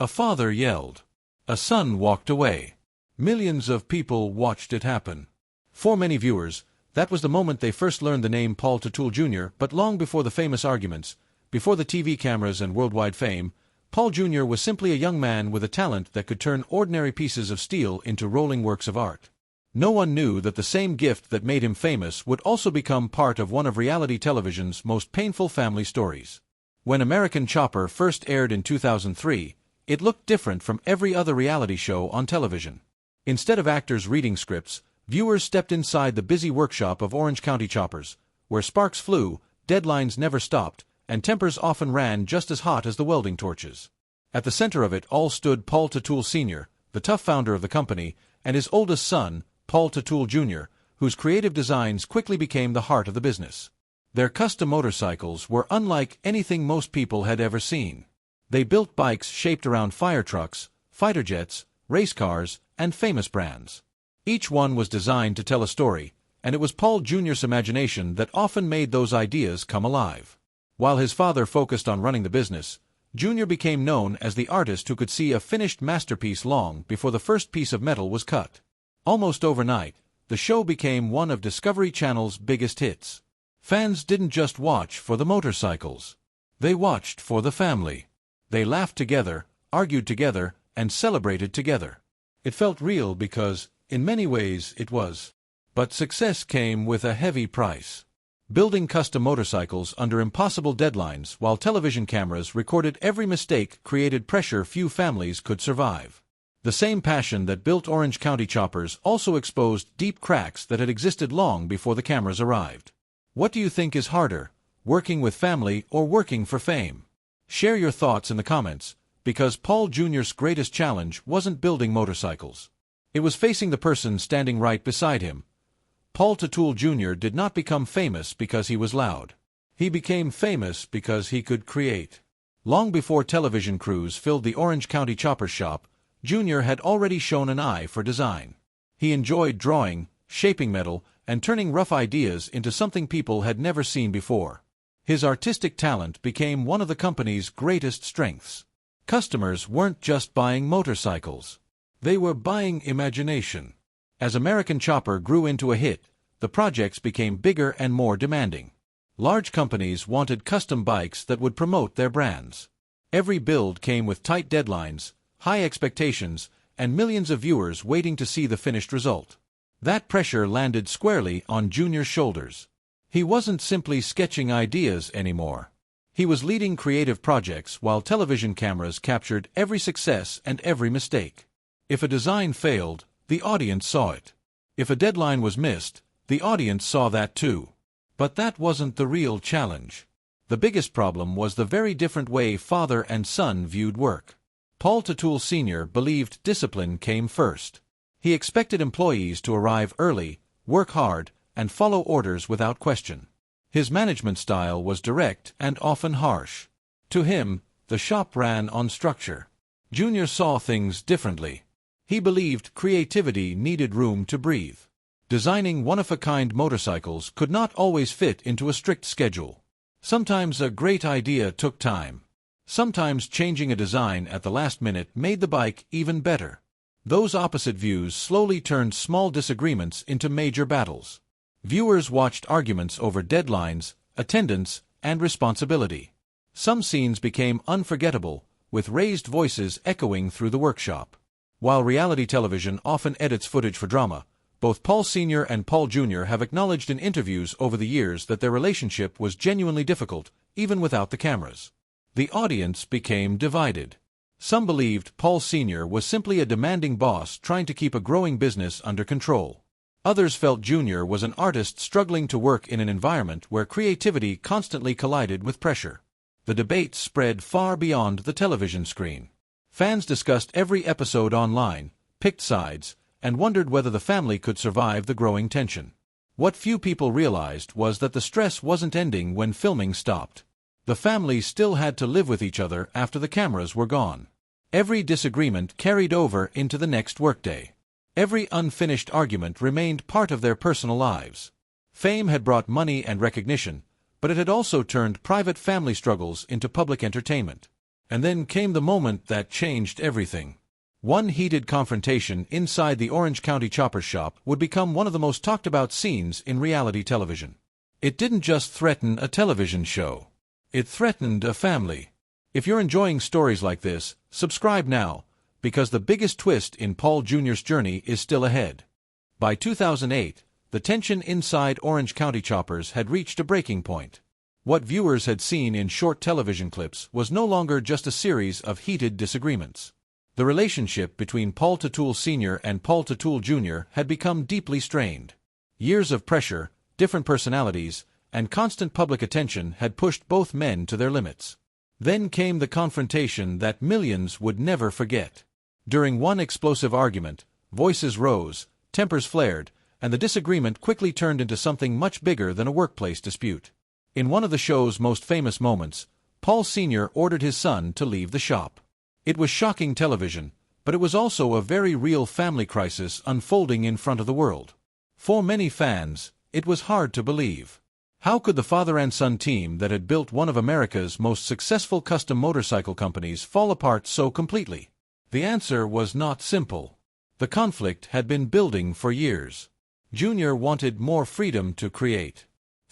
A father yelled. A son walked away. Millions of people watched it happen. For many viewers, that was the moment they first learned the name Paul Teutul Jr., but long before the famous arguments, before the TV cameras and worldwide fame, Paul Jr. was simply a young man with a talent that could turn ordinary pieces of steel into rolling works of art. No one knew that the same gift that made him famous would also become part of one of reality television's most painful family stories. When American Chopper first aired in 2003, it looked different from every other reality show on television. Instead of actors reading scripts, viewers stepped inside the busy workshop of Orange County choppers, where sparks flew, deadlines never stopped, and tempers often ran just as hot as the welding torches. At the center of it all stood Paul Teutul Sr., the tough founder of the company, and his oldest son, Paul Teutul Jr., whose creative designs quickly became the heart of the business. Their custom motorcycles were unlike anything most people had ever seen. They built bikes shaped around fire trucks, fighter jets, race cars, and famous brands. Each one was designed to tell a story, and it was Paul Jr.'s imagination that often made those ideas come alive. While his father focused on running the business, Jr. became known as the artist who could see a finished masterpiece long before the first piece of metal was cut. Almost overnight, the show became one of Discovery Channel's biggest hits. Fans didn't just watch for the motorcycles. They watched for the family. They laughed together, argued together, and celebrated together. It felt real because, in many ways, it was. But success came with a heavy price. Building custom motorcycles under impossible deadlines while television cameras recorded every mistake created pressure few families could survive. The same passion that built Orange County choppers also exposed deep cracks that had existed long before the cameras arrived. What do you think is harder, working with family or working for fame? Share your thoughts in the comments, because Paul Jr.'s greatest challenge wasn't building motorcycles. It was facing the person standing right beside him. Paul Teutul Jr. did not become famous because he was loud. He became famous because he could create. Long before television crews filled the Orange County chopper shop, Jr. had already shown an eye for design. He enjoyed drawing, shaping metal, and turning rough ideas into something people had never seen before. His artistic talent became one of the company's greatest strengths. Customers weren't just buying motorcycles. They were buying imagination. As American Chopper grew into a hit, the projects became bigger and more demanding. Large companies wanted custom bikes that would promote their brands. Every build came with tight deadlines, high expectations, and millions of viewers waiting to see the finished result. That pressure landed squarely on Jr.'s shoulders. He wasn't simply sketching ideas anymore. He was leading creative projects while television cameras captured every success and every mistake. If a design failed, the audience saw it. If a deadline was missed, the audience saw that too. But that wasn't the real challenge. The biggest problem was the very different way father and son viewed work. Paul Teutul Sr. believed discipline came first. He expected employees to arrive early, work hard, and follow orders without question. His management style was direct and often harsh. To him, the shop ran on structure. Jr. saw things differently. He believed creativity needed room to breathe. Designing one-of-a-kind motorcycles could not always fit into a strict schedule. Sometimes a great idea took time. Sometimes changing a design at the last minute made the bike even better. Those opposite views slowly turned small disagreements into major battles. Viewers watched arguments over deadlines, attendance, and responsibility. Some scenes became unforgettable, with raised voices echoing through the workshop. While reality television often edits footage for drama, both Paul Sr. and Paul Jr. have acknowledged in interviews over the years that their relationship was genuinely difficult, even without the cameras. The audience became divided. Some believed Paul Sr. was simply a demanding boss trying to keep a growing business under control. Others felt Jr. was an artist struggling to work in an environment where creativity constantly collided with pressure. The debate spread far beyond the television screen. Fans discussed every episode online, picked sides, and wondered whether the family could survive the growing tension. What few people realized was that the stress wasn't ending when filming stopped. The family still had to live with each other after the cameras were gone. Every disagreement carried over into the next workday. Every unfinished argument remained part of their personal lives. Fame had brought money and recognition, but it had also turned private family struggles into public entertainment. And then came the moment that changed everything. One heated confrontation inside the Orange County Chopper's shop would become one of the most talked about scenes in reality television. It didn't just threaten a television show. It threatened a family. If you're enjoying stories like this, subscribe now, because the biggest twist in Paul Jr.'s journey is still ahead. By 2008, the tension inside Orange County Choppers had reached a breaking point. What viewers had seen in short television clips was no longer just a series of heated disagreements. The relationship between Paul Teutul Sr. and Paul Teutul Jr. had become deeply strained. Years of pressure, different personalities, and constant public attention had pushed both men to their limits. Then came the confrontation that millions would never forget. During one explosive argument, voices rose, tempers flared, and the disagreement quickly turned into something much bigger than a workplace dispute. In one of the show's most famous moments, Paul Sr. ordered his son to leave the shop. It was shocking television, but it was also a very real family crisis unfolding in front of the world. For many fans, it was hard to believe. How could the father and son team that had built one of America's most successful custom motorcycle companies fall apart so completely? The answer was not simple. The conflict had been building for years. Junior wanted more freedom to create.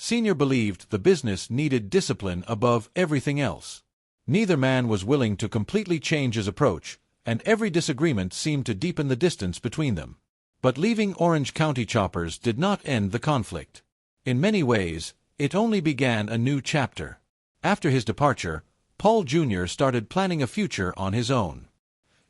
Senior believed the business needed discipline above everything else. Neither man was willing to completely change his approach, and every disagreement seemed to deepen the distance between them. But leaving Orange County Choppers did not end the conflict. In many ways, it only began a new chapter. After his departure, Paul Jr. started planning a future on his own.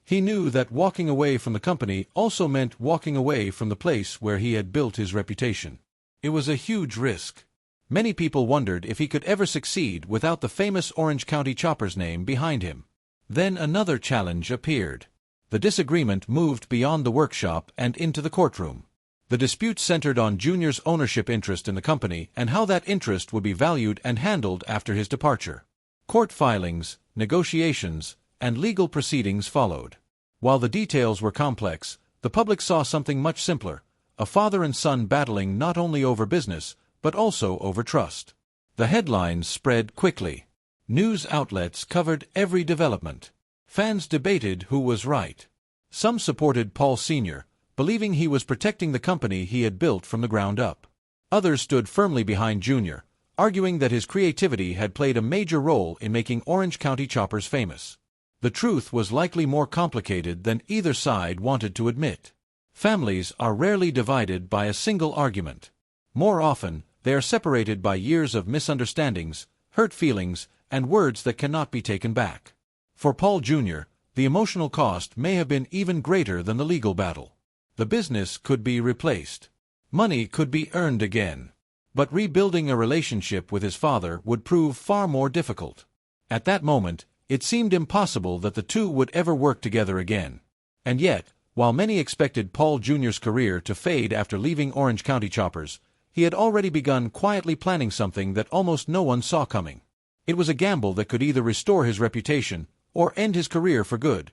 He knew that walking away from the company also meant walking away from the place where he had built his reputation. It was a huge risk. Many people wondered if he could ever succeed without the famous Orange County Choppers name behind him. Then another challenge appeared. The disagreement moved beyond the workshop and into the courtroom. The dispute centered on Junior's ownership interest in the company and how that interest would be valued and handled after his departure. Court filings, negotiations, and legal proceedings followed. While the details were complex, the public saw something much simpler: a father and son battling not only over business, but also over trust. The headlines spread quickly. News outlets covered every development. Fans debated who was right. Some supported Paul Sr., believing he was protecting the company he had built from the ground up. Others stood firmly behind Junior, arguing that his creativity had played a major role in making Orange County Choppers famous. The truth was likely more complicated than either side wanted to admit. Families are rarely divided by a single argument. More often, they are separated by years of misunderstandings, hurt feelings, and words that cannot be taken back. For Paul Jr., the emotional cost may have been even greater than the legal battle. The business could be replaced. Money could be earned again. But rebuilding a relationship with his father would prove far more difficult. At that moment, it seemed impossible that the two would ever work together again. And yet, while many expected Paul Jr.'s career to fade after leaving Orange County Choppers, he had already begun quietly planning something that almost no one saw coming. It was a gamble that could either restore his reputation or end his career for good.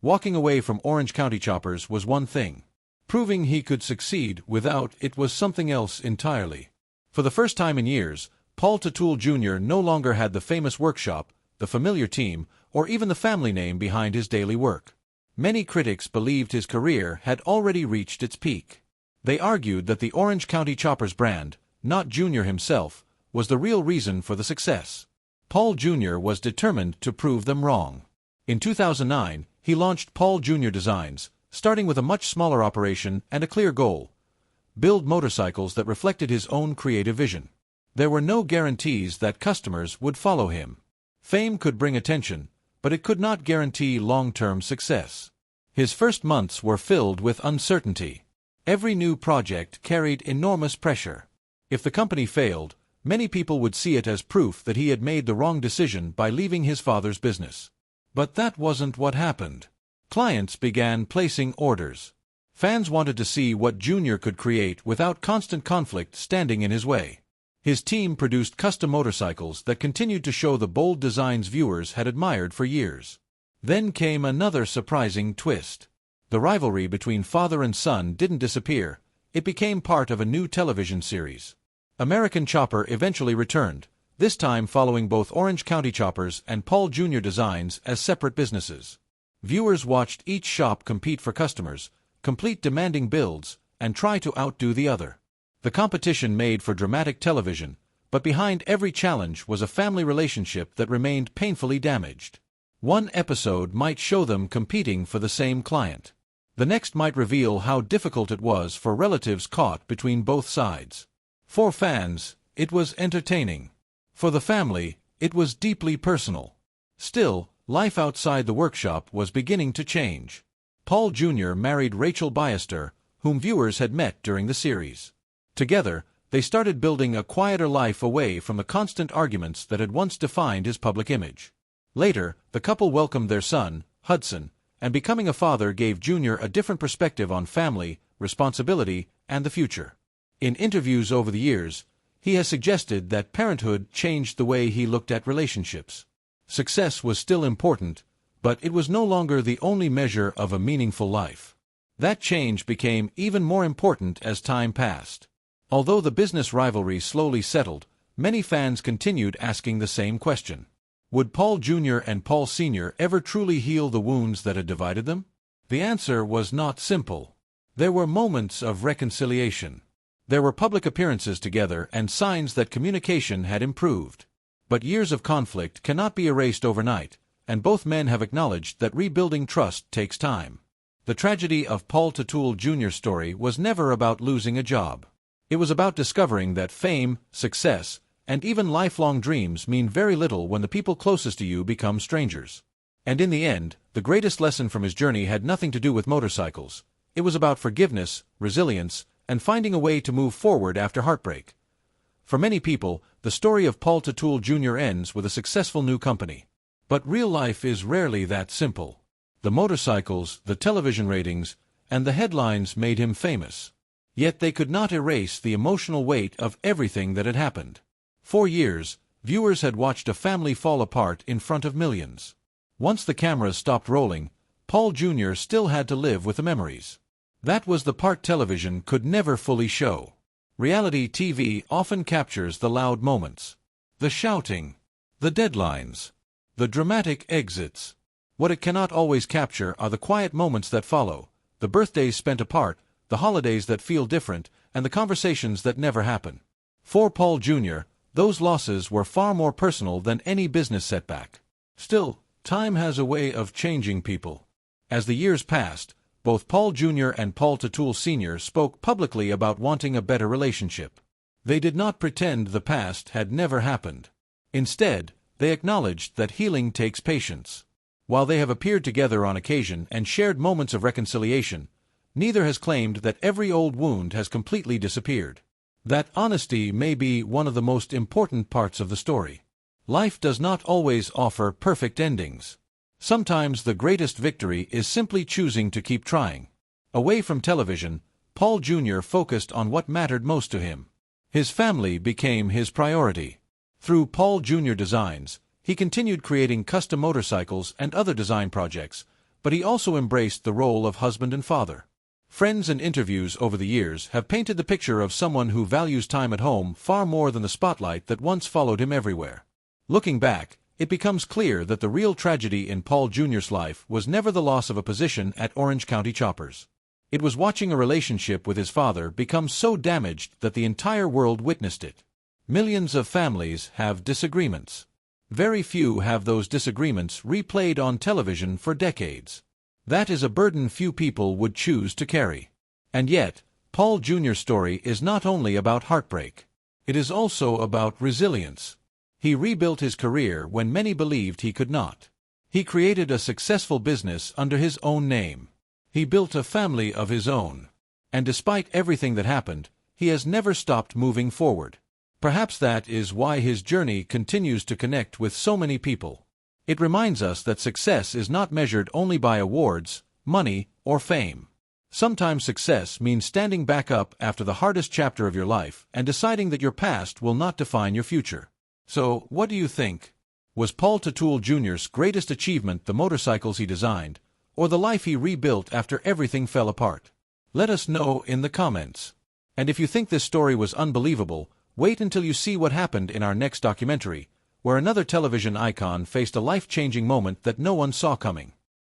Walking away from Orange County Choppers was one thing. Proving he could succeed without it was something else entirely. For the first time in years, Paul Teutul Jr. no longer had the famous workshop, the familiar team, or even the family name behind his daily work. Many critics believed his career had already reached its peak. They argued that the Orange County Choppers brand, not Jr. himself, was the real reason for the success. Paul Jr. was determined to prove them wrong. In 2009, he launched Paul Jr. Designs, starting with a much smaller operation and a clear goal: build motorcycles that reflected his own creative vision. There were no guarantees that customers would follow him. Fame could bring attention, but it could not guarantee long-term success. His first months were filled with uncertainty. Every new project carried enormous pressure. If the company failed, many people would see it as proof that he had made the wrong decision by leaving his father's business. But that wasn't what happened. Clients began placing orders. Fans wanted to see what Junior could create without constant conflict standing in his way. His team produced custom motorcycles that continued to show the bold designs viewers had admired for years. Then came another surprising twist. The rivalry between father and son didn't disappear. It became part of a new television series. American Chopper eventually returned, this time following both Orange County Choppers and Paul Jr. Designs as separate businesses. Viewers watched each shop compete for customers, complete demanding builds, and try to outdo the other. The competition made for dramatic television, but behind every challenge was a family relationship that remained painfully damaged. One episode might show them competing for the same client. The next might reveal how difficult it was for relatives caught between both sides. For fans, it was entertaining. For the family, it was deeply personal. Still, life outside the workshop was beginning to change. Paul Jr. married Rachel Biester, whom viewers had met during the series. Together, they started building a quieter life away from the constant arguments that had once defined his public image. Later, the couple welcomed their son, Hudson, and becoming a father gave Jr. a different perspective on family, responsibility, and the future. In interviews over the years, he has suggested that parenthood changed the way he looked at relationships. Success was still important, but it was no longer the only measure of a meaningful life. That change became even more important as time passed. Although the business rivalry slowly settled, many fans continued asking the same question. Would Paul Jr. and Paul Sr. ever truly heal the wounds that had divided them? The answer was not simple. There were moments of reconciliation. There were public appearances together and signs that communication had improved. But years of conflict cannot be erased overnight, and both men have acknowledged that rebuilding trust takes time. The tragedy of Paul Teutul Jr.'s story was never about losing a job. It was about discovering that fame, success, and even lifelong dreams mean very little when the people closest to you become strangers. And in the end, the greatest lesson from his journey had nothing to do with motorcycles. It was about forgiveness, resilience, and finding a way to move forward after heartbreak. For many people, the story of Paul Teutul Jr. ends with a successful new company. But real life is rarely that simple. The motorcycles, the television ratings, and the headlines made him famous. Yet they could not erase the emotional weight of everything that had happened. For years, viewers had watched a family fall apart in front of millions. Once the cameras stopped rolling, Paul Jr. still had to live with the memories. That was the part television could never fully show. Reality TV often captures the loud moments. The shouting. The deadlines. The dramatic exits. What it cannot always capture are the quiet moments that follow, the birthdays spent apart, the holidays that feel different, and the conversations that never happen. For Paul Jr., those losses were far more personal than any business setback. Still, time has a way of changing people. As the years passed, both Paul Jr. and Paul Teutul Sr. spoke publicly about wanting a better relationship. They did not pretend the past had never happened. Instead, they acknowledged that healing takes patience. While they have appeared together on occasion and shared moments of reconciliation, neither has claimed that every old wound has completely disappeared. That honesty may be one of the most important parts of the story. Life does not always offer perfect endings. Sometimes the greatest victory is simply choosing to keep trying. Away from television, Paul Jr. focused on what mattered most to him. His family became his priority. Through Paul Jr. Designs, he continued creating custom motorcycles and other design projects, but he also embraced the role of husband and father. Friends and interviews over the years have painted the picture of someone who values time at home far more than the spotlight that once followed him everywhere. Looking back, it becomes clear that the real tragedy in Paul Jr.'s life was never the loss of a position at Orange County Choppers. It was watching a relationship with his father become so damaged that the entire world witnessed it. Millions of families have disagreements. Very few have those disagreements replayed on television for decades. That is a burden few people would choose to carry. And yet, Paul Jr.'s story is not only about heartbreak. It is also about resilience. He rebuilt his career when many believed he could not. He created a successful business under his own name. He built a family of his own. And despite everything that happened, he has never stopped moving forward. Perhaps that is why his journey continues to connect with so many people. It reminds us that success is not measured only by awards, money, or fame. Sometimes success means standing back up after the hardest chapter of your life and deciding that your past will not define your future. So, what do you think? Was Paul Teutul Jr.'s greatest achievement the motorcycles he designed, or the life he rebuilt after everything fell apart? Let us know in the comments. And if you think this story was unbelievable, Wait until you see what happened in our next documentary, where another television icon faced a life-changing moment that no one saw coming.